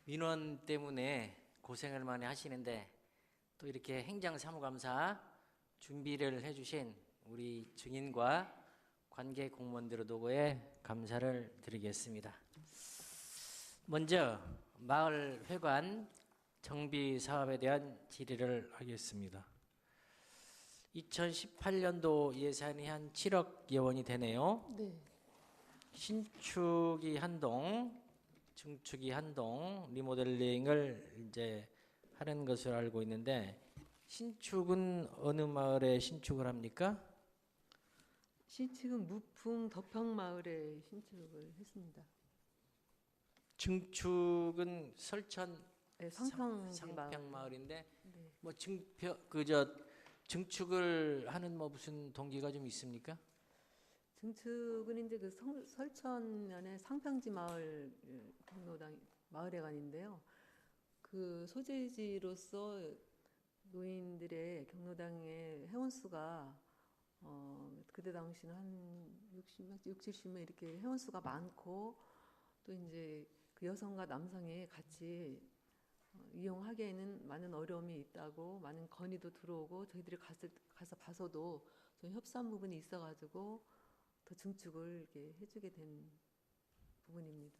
민원 때문에 고생을 많이 하시는데 또 이렇게 행정사무감사 준비를 해주신 우리 증인과 관계 공무원들 노고에 감사를 드리겠습니다. 먼저 마을 회관 정비 사업에 대한 질의를 하겠습니다. 2018년도 예산이 한 7억여 원이 되네요. 네. 신축이 한 동, 증축이 한 동, 리모델링을 이제 하는 것으로 알고 있는데, 신축은 어느 마을에 신축을 합니까? 신축은 무풍 덕평마을에 신축을 했습니다. 증축은 설천 네, 상평 마을인데, 네. 뭐 증축을 하는 뭐 무슨 동기가 좀 있습니까? 증축은 이제 그 설천면에 상평지 마을 경로당 마을회관인데요. 그 소재지로서 노인들의 경로당의 회원수가 그때 당시는 한 60명, 70명 이렇게 회원수가 많고 또 이제 그 여성과 남성이 같이 이용하기에는 많은 어려움이 있다고 많은 건의도 들어오고 저희들이 가서 봐서도 좀 협소한 부분이 있어가지고 더 증축을 이렇게 해주게 된 부분입니다.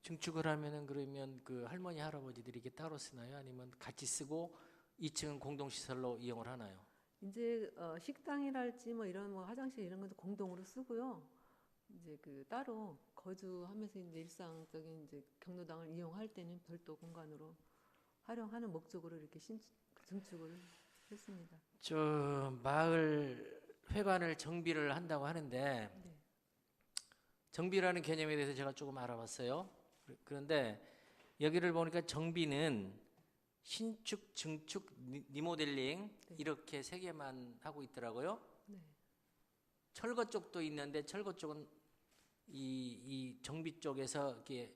증축을 하면은 그러면 그 할머니 할아버지들이 이게 따로 쓰나요? 아니면 같이 쓰고 2층은 공동시설로 이용을 하나요? 이제 식당이랄지 뭐 이런 뭐 화장실 이런 것도 공동으로 쓰고요. 이제 그 따로 거주하면서 이제 일상적인 이제 경로당을 이용할 때는 별도 공간으로 활용하는 목적으로 이렇게 증축을 했습니다. 저 마을 회관을 정비를 한다고 하는데 네. 정비라는 개념에 대해서 제가 조금 알아봤어요. 그런데 여기를 보니까 정비는 신축, 증축, 리모델링 네. 이렇게 세 개만 하고 있더라고요. 네. 철거 쪽도 있는데 철거 쪽은 이 정비 쪽에서 이렇게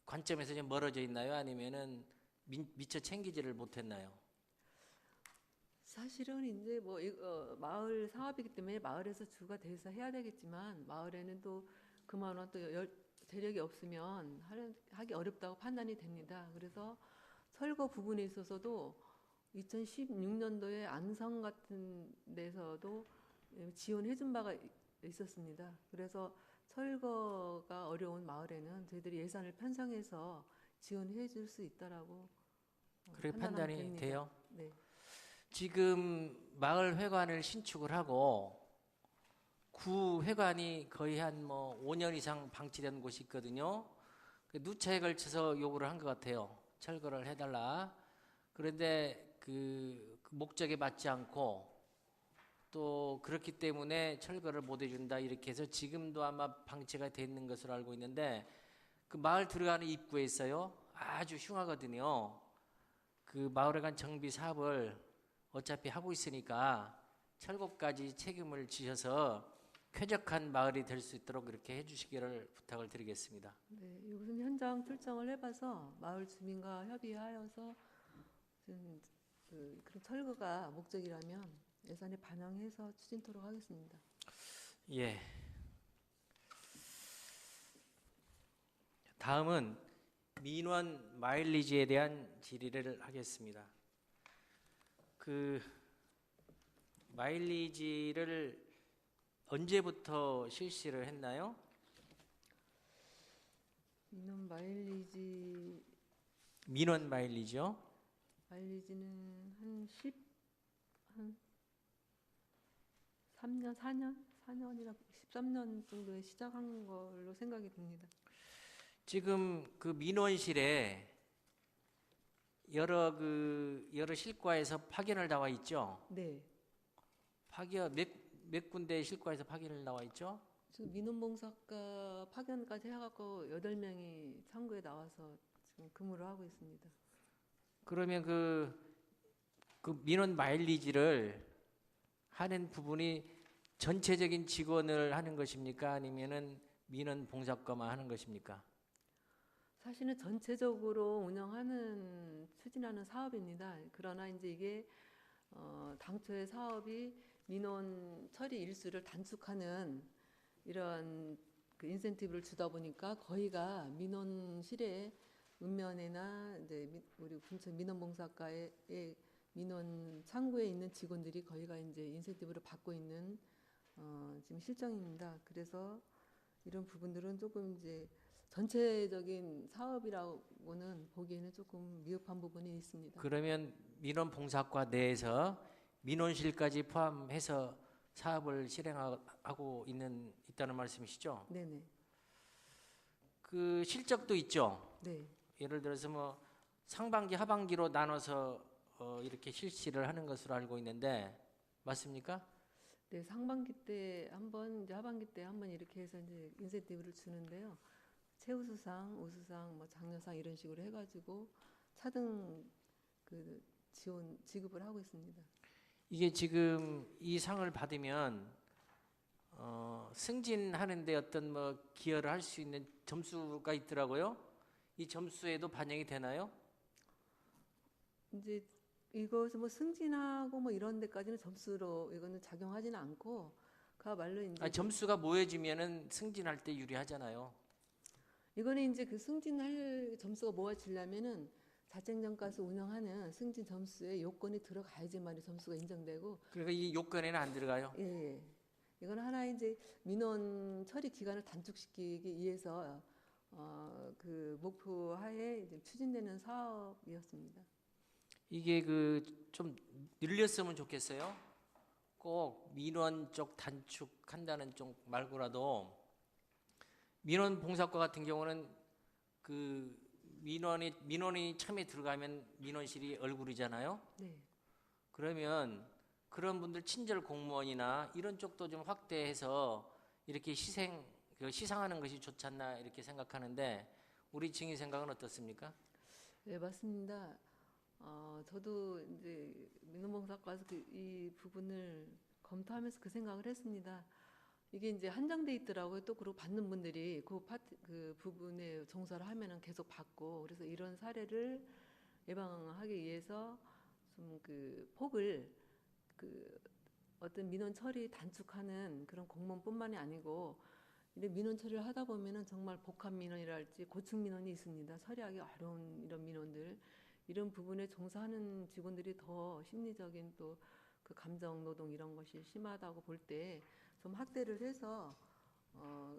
관점에서 좀 멀어져 있나요? 아니면은 미처 챙기지를 못했나요? 사실은 이제 뭐 마을 사업이기 때문에 마을에서 주가 돼서 해야 되겠지만 마을에는 또 그만한 또 재력이 없으면 하기 어렵다고 판단이 됩니다. 그래서 철거 부분에 있어서도 2016년도에 안성 같은 데서도 지원해 준 바가 있었습니다. 그래서 철거가 어려운 마을에는 저희들이 예산을 편성해서 지원해 줄 수 있다라고 그렇게 판단하면 판단이 됩니다. 돼요? 네. 지금 마을 회관을 신축을 하고 구 회관이 거의 한 뭐 5년 이상 방치된 곳이 있거든요. 누차에 걸쳐서 요구를 한 것 같아요. 철거를 해달라. 그런데 그 목적에 맞지 않고 또 그렇기 때문에 철거를 못 해준다 이렇게 해서 지금도 아마 방치가 돼 있는 것으로 알고 있는데 그 마을 들어가는 입구에 있어요. 아주 흉하거든요. 그 마을회관 정비 사업을 어차피 하고 있으니까 철거까지 책임을 지셔서 쾌적한 마을이 될 수 있도록 그렇게 해주시기를 부탁을 드리겠습니다. 네, 이것은 현장 출정을 해봐서 마을 주민과 협의하여서 그런 철거가 목적이라면 예산에 반영해서 추진토록 하겠습니다. 예. 다음은 민원 마일리지에 대한 질의를 하겠습니다. 그 마일리지를 언제부터 실시를 했나요? 민원 민원 마일리지요? 마일리지는 한 3년, 4년이나 13년 정도에 시작한 걸로 생각이 듭니다. 지금 그 민원실에 여러 실과에서 파견을 나와 있죠? 네. 몇 군데 실과에서 파견을 나와 있죠? 지금 민원봉사과 파견까지 해갖고 8명이 창구에 나와서 지금 근무를 하고 있습니다. 그러면 그 민원 마일리지를 하는 부분이 전체적인 직원을 하는 것입니까? 아니면은 민원 봉사과만 하는 것입니까? 사실은 전체적으로 추진하는 사업입니다. 그러나 이제 이게 당초의 사업이 민원 처리 일수를 단축하는 이런 그 인센티브를 주다 보니까 거의가 민원실에 읍면에나 이제 우리 근처 민원봉사과의 민원 창구에 있는 직원들이 거의가 이제 인센티브를 받고 있는 지금 실정입니다. 그래서 이런 부분들은 조금 이제 전체적인 사업이라고는 보기에는 조금 미흡한 부분이 있습니다. 그러면 민원봉사과 내에서 민원실까지 포함해서 사업을 실행하고 있다는 말씀이시죠? 네네. 그 실적도 있죠. 네. 예를 들어서 뭐 상반기, 하반기로 나눠서 이렇게 실시를 하는 것으로 알고 있는데 맞습니까? 네, 상반기 때 한 번, 이제 하반기 때 한 번 이렇게 해서 이제 인센티브를 주는데요. 최우수상, 우수상, 뭐 장려상 이런 식으로 해가지고 차등 그 지원 지급을 하고 있습니다. 이게 지금 이 상을 받으면 승진하는데 어떤 뭐 기여를 할 수 있는 점수가 있더라고요. 이 점수에도 반영이 되나요? 이제 이것을 뭐 승진하고 뭐 이런 데까지는 점수로 이거는 작용하지는 않고 그야말로 이제 아니, 점수가 모여지면은 승진할 때 유리하잖아요. 이거는 이제 그 승진할 점수가 모아지려면은 자생점가서 운영하는 승진 점수에 요건이 들어가야지만 점수가 인정되고 그러니까 이 요건에는 안 들어가요. 예, 예. 이건 하나의 이제 민원 처리 기간을 단축시키기 위해서 그 목표 하에 이제 추진되는 사업이었습니다. 이게 그 좀 늘렸으면 좋겠어요. 꼭 민원 쪽 단축한다는 쪽 말고라도 민원 봉사과 같은 경우는 그 민원이 처음에 들어가면 민원실이 얼굴이잖아요. 네. 그러면 그런 분들 친절 공무원이나 이런 쪽도 좀 확대해서 이렇게 시상하는 것이 좋지 않나 이렇게 생각하는데 우리 증인 생각은 어떻습니까? 네, 맞습니다. 저도 이제 민원봉사과에서 이 부분을 검토하면서 그 생각을 했습니다. 이게 이제 한정돼 있더라고요. 또 그리고 받는 분들이 그 부분에 종사를 하면은 계속 받고 그래서 이런 사례를 예방하기 위해서 좀 그 폭을 그 어떤 민원 처리 단축하는 그런 공무원뿐만이 아니고 이런 민원 처리를 하다 보면은 정말 복합 민원이랄지 고충 민원이 있습니다. 처리하기 어려운 이런 민원들 이런 부분에 종사하는 직원들이 더 심리적인 또 그 감정 노동 이런 것이 심하다고 볼 때 좀 확대를 해서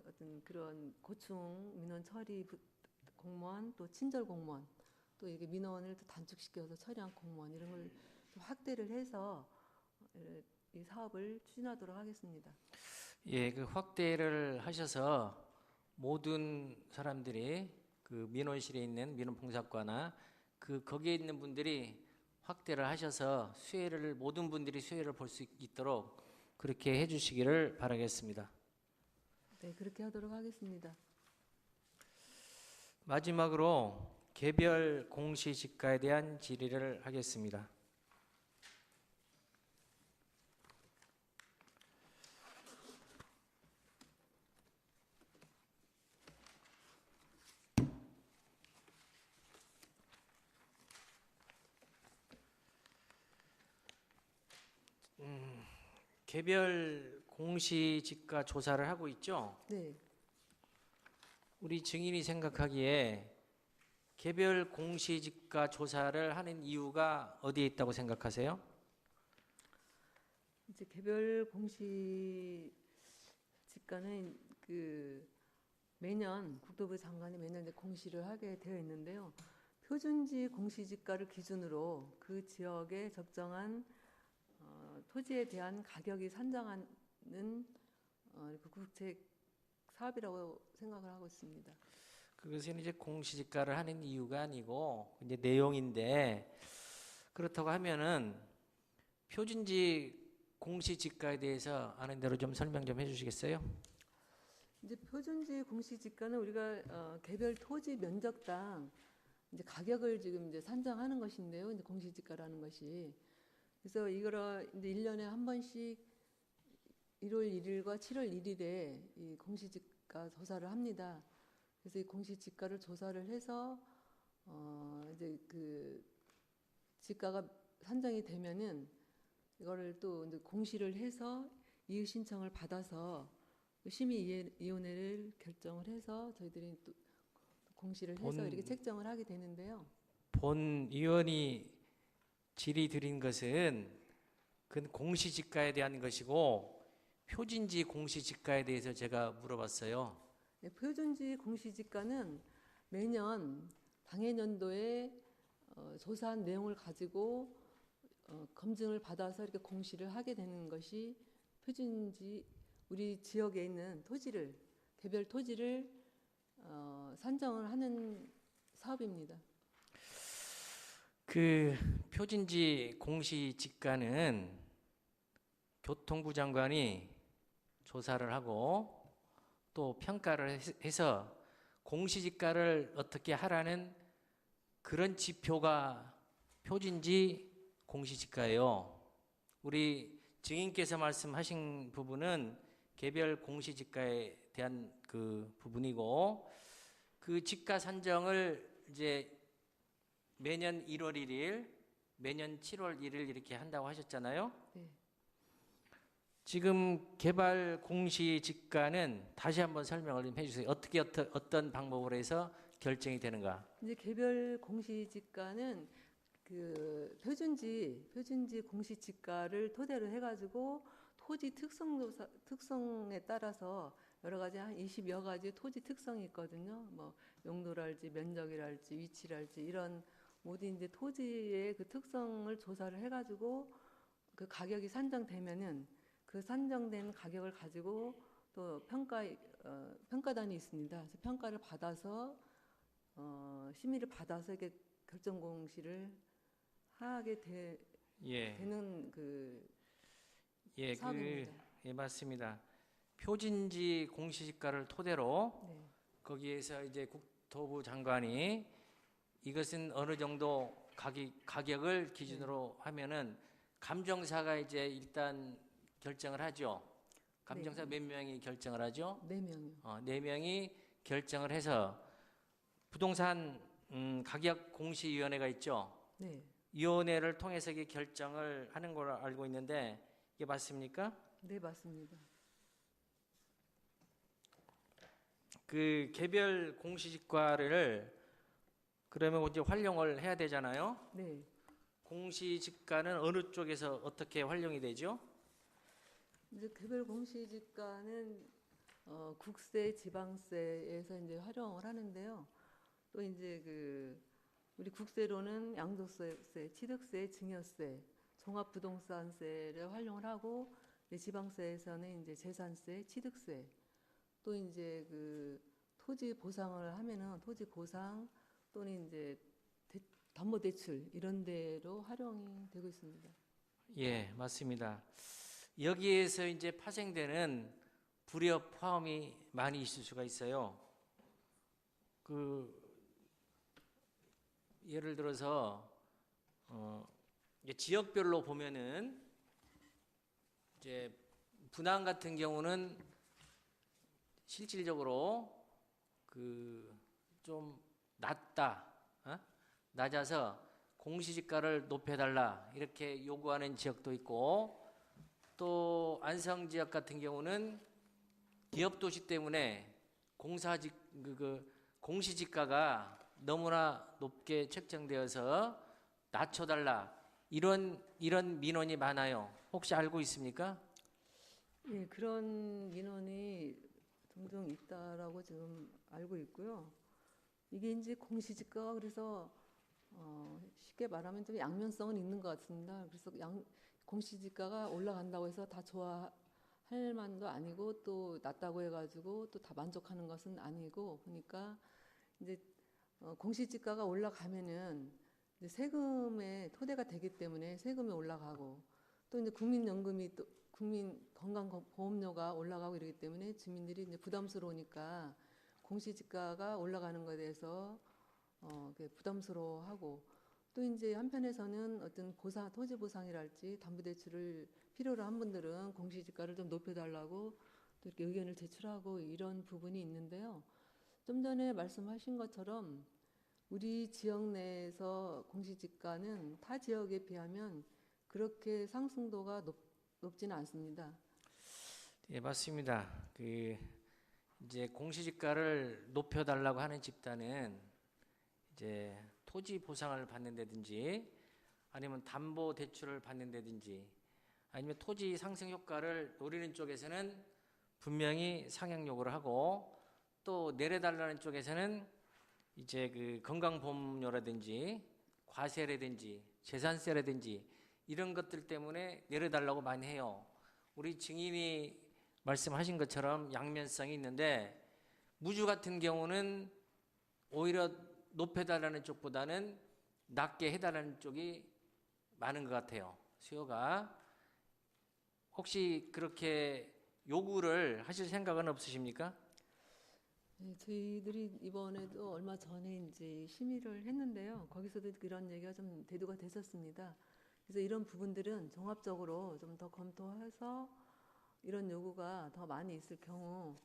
어떤 그런 고충 민원 처리 공무원 또 친절 공무원 또 이게 민원을 또 단축시켜서 처리한 공무원 이런 걸 좀 확대를 해서 이 사업을 추진하도록 하겠습니다. 예, 그 확대를 하셔서 모든 사람들이 그 민원실에 있는 민원봉사과나 그 거기에 있는 분들이 확대를 하셔서 모든 분들이 수혜를 볼 수 있도록 그렇게 해주시기를 바라겠습니다. 네, 그렇게 하도록 하겠습니다. 마지막으로 개별 공시지가에 대한 질의를 하겠습니다. 개별 공시지가 조사를 하고 있죠. 네. 우리 증인이 생각하기에 개별 공시지가 조사를 하는 이유가 어디에 있다고 생각하세요? 이제 개별 공시 지가는 그 매년 국토부 장관이 매년 이제 공시를 하게 되어 있는데요. 표준지 공시지가를 기준으로 그 지역에 적정한 토지에 대한 가격이 산정하는 그 국책 사업이라고 생각을 하고 있습니다. 그것은 이제 공시지가를 하는 이유가 아니고 이제 내용인데 그렇다고 하면은 표준지 공시지가에 대해서 아는 대로 좀 설명 좀 해주시겠어요? 이제 표준지 공시지가는 우리가 개별 토지 면적당 이제 가격을 지금 이제 산정하는 것인데요. 이제 공시지가라는 것이 그래서 이거를 이제 1년에 한 번씩 1월 1일과 7월 1일에 이 공시지가 조사를 합니다. 그래서 이 공시지가를 조사를 해서 이제 그 지가가 산정이 되면은 이거를 또 이제 공시를 해서 이의 신청을 받아서 심의위원회를 결정을 해서 저희들이 또 공시를 해서 본- 이렇게 책정을 하게 되는데요. 본 의원이 질의 드린 것은 그건 공시지가에 대한 것이고 표준지 공시지가에 대해서 제가 물어봤어요. 네, 표준지 공시지가는 매년 당해년도에 조사한 내용을 가지고 검증을 받아서 이렇게 공시를 하게 되는 것이 표준지, 우리 지역에 있는 토지를, 개별 토지를 산정을 하는 사업입니다. 그 표준지 공시지가는 교통부 장관이 조사를 하고 또 평가를 해서 공시지가를 어떻게 하라는 그런 지표가 표준지 공시지가예요. 우리 증인께서 말씀하신 부분은 개별 공시지가에 대한 그 부분이고 그 지가 산정을 이제 매년 1월 1일, 매년 7월 1일 이렇게 한다고 하셨잖아요. 네. 지금 개발 공시지가는 다시 한번 설명을 좀 해주세요. 어떤 방법으로 해서 결정이 되는가? 이제 개별 공시지가는 그 표준지 공시지가를 토대로 해가지고 토지 특성에 따라서 여러 가지 한 20여 가지 토지 특성이 있거든요. 뭐 용도랄지 면적이랄지 위치랄지 이런 모든 이제 토지의 그 특성을 조사를 해가지고 그 가격이 산정되면은 그 산정된 가격을 가지고 또 평가단이 있습니다. 그래서 평가를 받아서 심의를 받아서 이렇게 결정 공시를 하게 예, 되는 그 예, 사업입니다. 예, 맞습니다. 표준지 공시지가를 토대로 네. 거기에서 이제 국토부 장관이 이것은 어느 정도 가격을 기준으로 하면은 감정사가 이제 일단 결정을 하죠. 감정사 몇 명이 결정을 하죠? 4명이요. 네 명이 결정을 해서 부동산 가격 공시위원회가 있죠. 네. 위원회를 통해서 이게 결정을 하는 걸로 알고 있는데 이게 맞습니까? 네, 맞습니다. 그 개별 공시지가를 그러면 이제 활용을 해야 되잖아요. 네. 공시지가는 어느 쪽에서 어떻게 활용이 되죠? 이제 개별 공시지가는 국세, 지방세에서 이제 활용을 하는데요. 또 이제 그 우리 국세로는 양도세, 취득세, 증여세, 종합부동산세를 활용을 하고 이제 지방세에서는 이제 재산세, 취득세, 또 이제 그 토지 보상을 하면은 토지 보상 또는 이제 담보대출 이런 데로 활용이 되고 있습니다. 예, 맞습니다. 여기에서 이제 파생되는 불이익 포함이 많이 있을 수가 있어요. 그 예를 들어서 이제 지역별로 보면은 이제 분당 같은 경우는 실질적으로 그 좀 낮다, 낮아서 공시지가를 높여달라 이렇게 요구하는 지역도 있고 또 안성 지역 같은 경우는 기업 도시 때문에 공시지가가 너무나 높게 책정되어서 낮춰달라 이런 민원이 많아요. 혹시 알고 있습니까? 예, 그런 민원이 종종 있다라고 지금 알고 있고요. 이게 이제 공시지가가 그래서 쉽게 말하면 좀 양면성은 있는 것 같습니다. 그래서 공시지가가 올라간다고 해서 다 좋아할 만도 아니고 또 낮다고 해가지고 또 다 만족하는 것은 아니고 그러니까 이제 공시지가가 올라가면은 이제 세금의 토대가 되기 때문에 세금이 올라가고 또 이제 국민연금이 또 국민건강보험료가 올라가고 이러기 때문에 주민들이 이제 부담스러우니까 공시지가가 올라가는 것에 대해서 부담스러워하고 또 이제 한편에서는 어떤 토지 보상이랄지 담보대출을 필요로 한 분들은 공시지가를 좀 높여달라고 또 이렇게 의견을 제출하고 이런 부분이 있는데요. 좀 전에 말씀하신 것처럼 우리 지역 내에서 공시지가는 타 지역에 비하면 그렇게 상승도가 높지는 않습니다. 예, 맞습니다. 그 이제 공시지가를 높여달라고 하는 집단은 이제 토지 보상을 받는다든지 아니면 담보 대출을 받는다든지 아니면 토지 상승 효과를 노리는 쪽에서는 분명히 상향 요구를 하고 또 내려달라는 쪽에서는 이제 그 건강보험료라든지 과세라든지 재산세라든지 이런 것들 때문에 내려달라고 많이 해요. 우리 증인이 말씀하신 것처럼 양면성이 있는데 무주 같은 경우는 오히려 높여달라는 쪽보다는 낮게 해달라는 쪽이 많은 것 같아요. 수요가. 혹시 그렇게 요구를 하실 생각은 없으십니까? 네, 저희들이 이번에도 얼마 전에 이제 심의를 했는데요. 거기서도 그런 얘기가 좀 대두가 됐었습니다. 그래서 이런 부분들은 종합적으로 좀 더 검토해서 이런 요구가 더 많이 있을 경우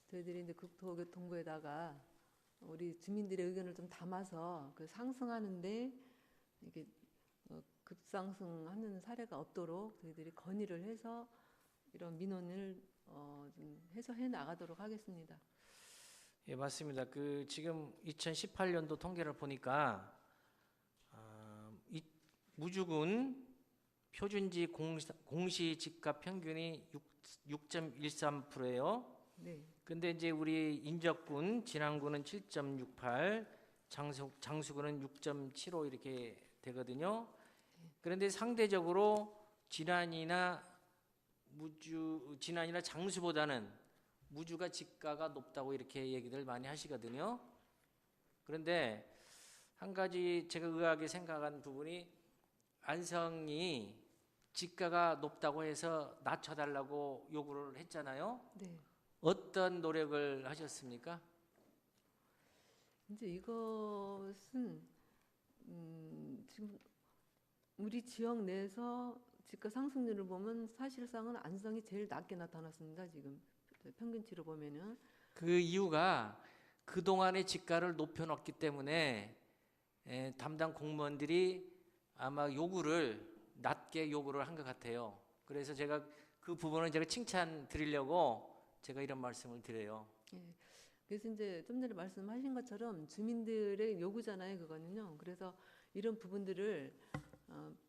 저희들이 이제 국토교통부에다가 우리 주민들의 의견을 좀 담아서 그 상승하는데 이게 급상승하는 사례가 없도록 저희들이 건의를 해서 이런 민원을 좀 해소해 나가도록 하겠습니다. 예, 맞습니다. 그 지금 2018년도 통계를 보니까 이 무주군 표준지 공시지가 평균이 6.13%예요. 네. 근데 이제 우리 인접군, 진안군은 7.68, 장수군은 6.75 이렇게 되거든요. 그런데 상대적으로 진안이나 장수보다는 무주가 지가가 높다고 이렇게 얘기들 많이 하시거든요. 그런데 한 가지 제가 의아하게 생각한 부분이 안성이 지가가 높다고 해서 낮춰달라고 요구를 했잖아요. 네. 어떤 노력을 하셨습니까? 이제 이것은 지금 우리 지역 내에서 집가 상승률을 보면 사실상은 안성이 제일 낮게 나타났습니다. 지금 평균치로 보면은. 그 이유가 그동안의 지가를 높여놨기 때문에 담당 공무원들이 아마 낮게 요구를 한 것 같아요. 그래서 제가 그 부분은 제가 칭찬 드리려고 제가 이런 말씀을 드려요. 예. 그래서 이제 좀 전에 말씀하신 것처럼 주민들의 요구잖아요, 그거는요. 그래서 이런 부분들을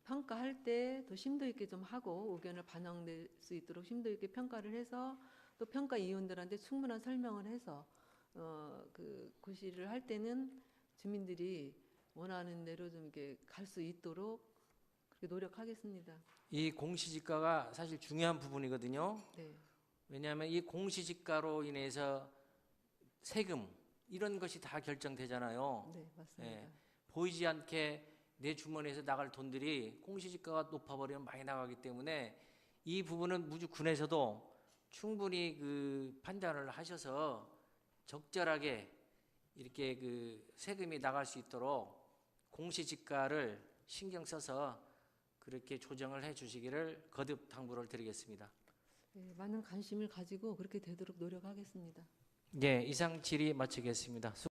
평가할 때 더 심도 있게 좀 하고 의견을 반영될 수 있도록 심도 있게 평가를 해서 또 평가위원들한테 충분한 설명을 해서 그 고시를 할 때는 주민들이 원하는 대로 좀 이렇게 갈 수 있도록 그렇게 노력하겠습니다. 이 공시지가가 사실 중요한 부분이거든요. 네, 왜냐하면 이 공시지가로 인해서 세금 이런 것이 다 결정되잖아요. 네, 맞습니다. 예, 보이지 않게 내 주머니에서 나갈 돈들이 공시지가가 높아버리면 많이 나가기 때문에 이 부분은 무주군에서도 충분히 그 판단을 하셔서 적절하게 이렇게 그 세금이 나갈 수 있도록 공시지가를 신경 써서 그렇게 조정을 해 주시기를 거듭 당부를 드리겠습니다. 네, 많은 관심을 가지고 그렇게 되도록 노력하겠습니다. 예, 이상 질의 마치겠습니다.